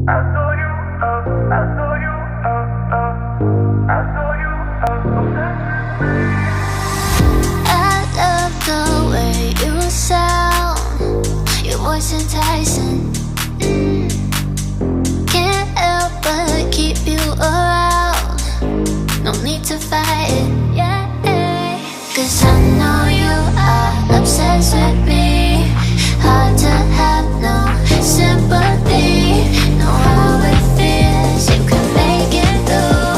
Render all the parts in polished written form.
I love the way you sound, your voice enticing. Can't help but keep you around. No need to fight it, yeah. 'Cause I know you are obsessed with me. Hard to have no sympathy. Know how it feels, you can make it through.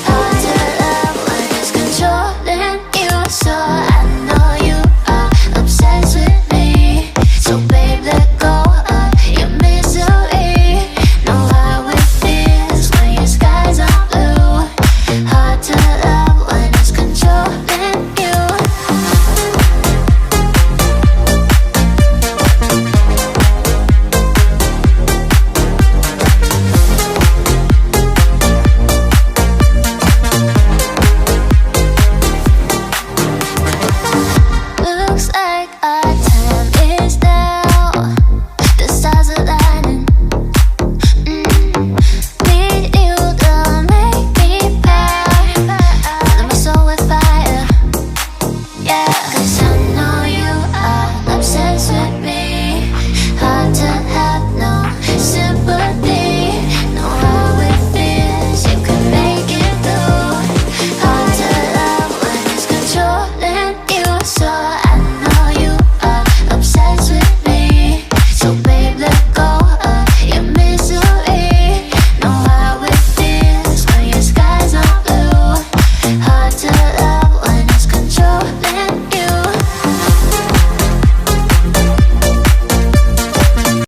Hard to love when it's controlling you. So I know you are obsessed with me. So babe, let go of your misery. Know how it feels when your skies are blue. Hard to love when it's controlling you. Looks like our time is now. The stars are aligning. Need you to make me proud. Fill my soul with fire. Yeah, 'cause I know you are obsessed with me. Hard to have no sympathy. Know how it feels, you can make it through. Hard to love when it's controlling you. So I know you are obsessed with me. So babe, let go